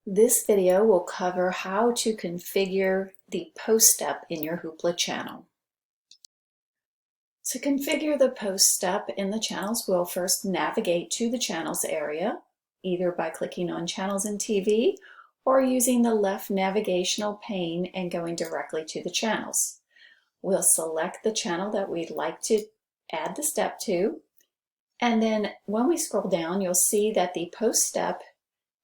This video will cover how to configure the post step in your Hoopla channel. To configure the post step in the channels, we'll first navigate to the channels area, either by clicking on Channels in TV or using the left navigational pane and going directly to the channels. We'll select the channel that we'd like to add the step to, and then when we scroll down, you'll see that the post step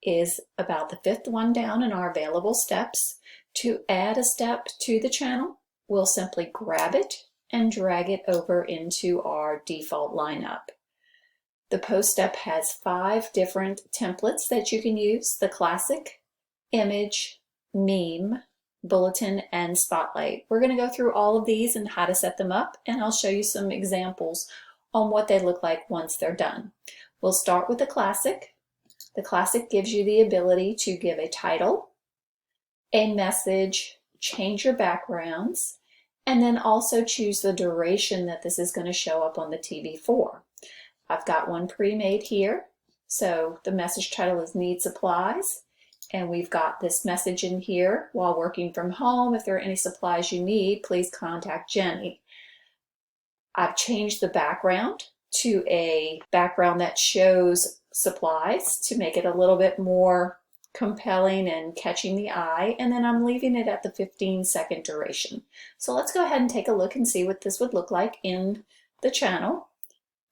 is about the fifth one down in our available steps. To add a step to the channel, we'll simply grab it and drag it over into our default lineup. The post step has 5 different templates that you can use: the classic, image, meme, bulletin, and spotlight. We're going to go through all of these and how to set them up, and I'll show you some examples on what they look like once they're done. We'll start with the classic. The classic gives you the ability to give a title, a message, change your backgrounds, and then also choose the duration that this is going to show up on the TV for. I've got one pre-made here. So the message title is Need Supplies, and we've got this message in here: while working from home, if there are any supplies you need, please contact Jenny. I've changed the background to a background that shows supplies to make it a little bit more compelling and catching the eye, and then I'm leaving it at the 15-second duration. So let's go ahead and take a look and see what this would look like in the channel.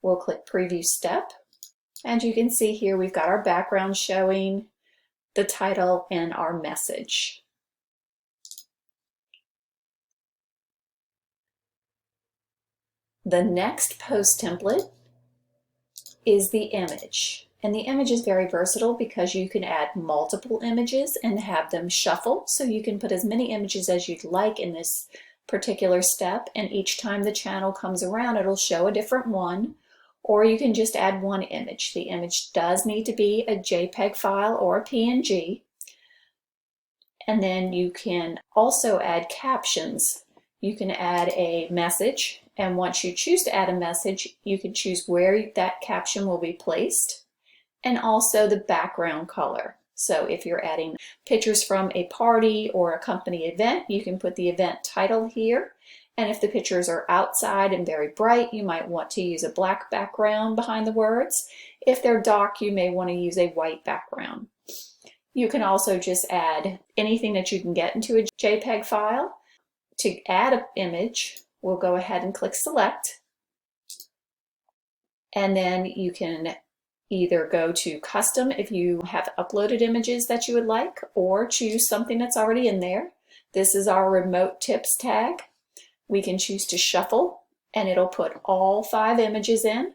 We'll click Preview Step, and you can see here we've got our background showing, the title, and our message. The next post template is the image. And the image is very versatile because you can add multiple images and have them shuffle. So you can put as many images as you'd like in this particular step, and each time the channel comes around, it'll show a different one. Or you can just add one image. The image does need to be a JPEG file or a PNG. And then you can also add captions. You can add a message, and once you choose to add a message, you can choose where that caption will be placed, and also the background color. So if you're adding pictures from a party or a company event, you can put the event title here. And if the pictures are outside and very bright, you might want to use a black background behind the words. If they're dark, you may want to use a white background. You can also just add anything that you can get into a JPEG file. To add an image, we'll go ahead and click Select, and then you can either go to Custom if you have uploaded images that you would like, or choose something that's already in there. This is our Remote Tips tag. We can choose to Shuffle, and it'll put all 5 images in,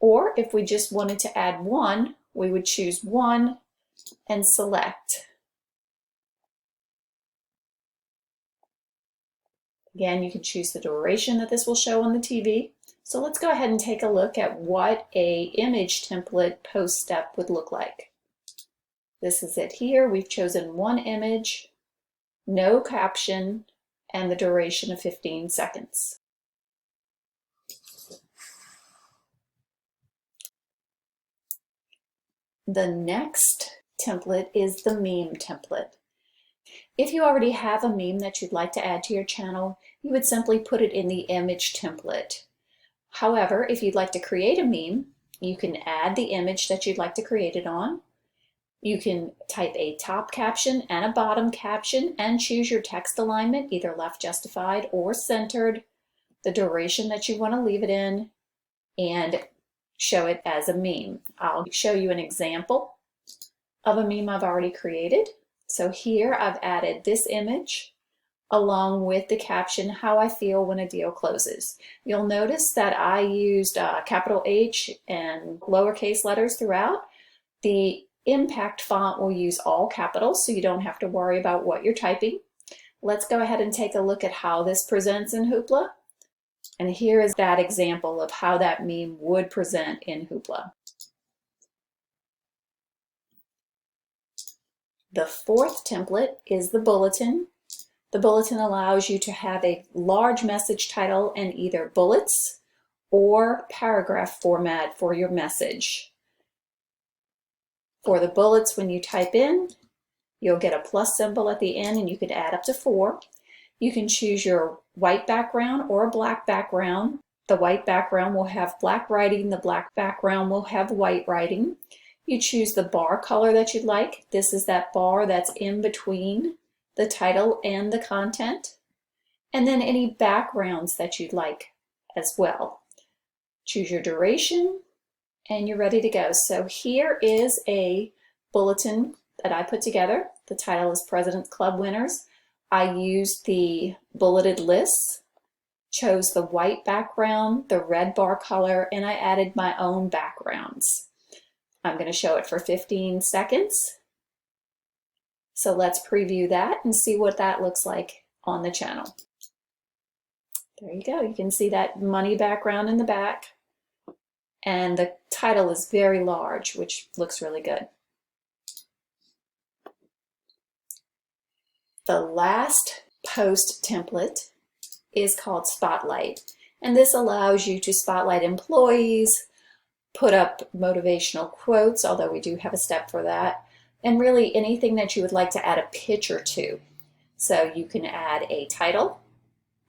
or if we just wanted to add one, we would choose one and select. Again, you can choose the duration that this will show on the TV. So let's go ahead and take a look at what an image template post step would look like. This is it here. We've chosen one image, no caption, and the duration of 15 seconds. The next template is the meme template. If you already have a meme that you'd like to add to your channel, you would simply put it in the image template. However, if you'd like to create a meme, you can add the image that you'd like to create it on. You can type a top caption and a bottom caption and choose your text alignment, either left justified or centered, the duration that you want to leave it in, and show it as a meme. I'll show you an example of a meme I've already created. So here I've added this image along with the caption, "How I feel when a deal closes." You'll notice that I used capital H and lowercase letters throughout. The impact font will use all capitals, so you don't have to worry about what you're typing. Let's go ahead and take a look at how this presents in Hoopla. And here is that example of how that meme would present in Hoopla. The fourth template is the bulletin. The bulletin allows you to have a large message title and either bullets or paragraph format for your message. For the bullets, when you type in, You'll get a plus symbol at the end and you could add up to 4. You can choose your white background or a black background. The white background will have black writing, the black background will have white writing. You choose the bar color that you'd like. This is that bar that's in between the title and the content. And then any backgrounds that you'd like as well. Choose your duration and you're ready to go. So here is a bulletin that I put together. The title is President's Club Winners. I used the bulleted lists, chose the white background, the red bar color, and I added my own backgrounds. I'm going to show it for 15 seconds. So let's preview that and see what that looks like on the channel. There you go. You can see that money background in the back. And the title is very large, which looks really good. The last post template is called Spotlight. And this allows you to spotlight employees, put up motivational quotes, although we do have a step for that, and really anything that you would like to add a picture to. So you can add a title,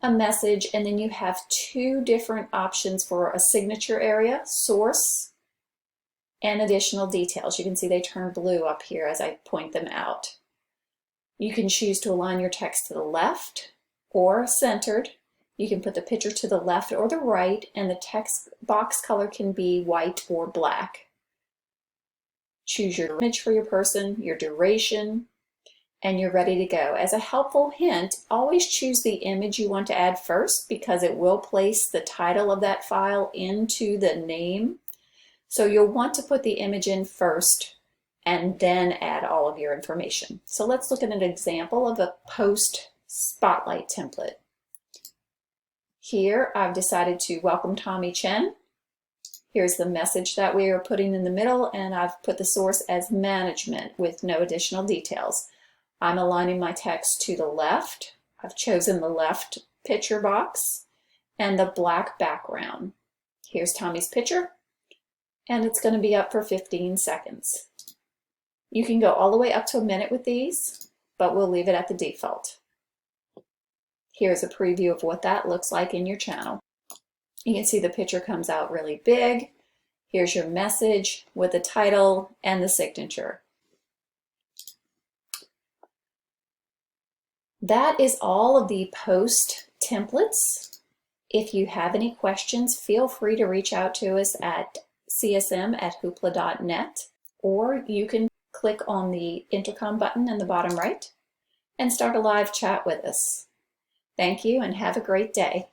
a message, and then you have 2 different options for a signature area, source, and additional details. You can see they turn blue up here as I point them out. You can choose to align your text to the left or centered. You can put the picture to the left or the right, and the text box color can be white or black. Choose your image for your person, your duration, and you're ready to go. As a helpful hint, always choose the image you want to add first because it will place the title of that file into the name. So you'll want to put the image in first and then add all of your information. So let's look at an example of a post spotlight template. Here I've decided to welcome Tommy Chen. Here's the message that we are putting in the middle, and I've put the source as management with no additional details. I'm aligning my text to the left. I've chosen the left picture box and the black background. Here's Tommy's picture, and it's going to be up for 15 seconds. You can go all the way up to a minute with these, but we'll leave it at the default. Here's a preview of what that looks like in your channel. You can see the picture comes out really big. Here's your message with the title and the signature. That is all of the post templates. If you have any questions, feel free to reach out to us at csm@hoopla.net, or you can click on the intercom button in the bottom right and start a live chat with us. Thank you and have a great day.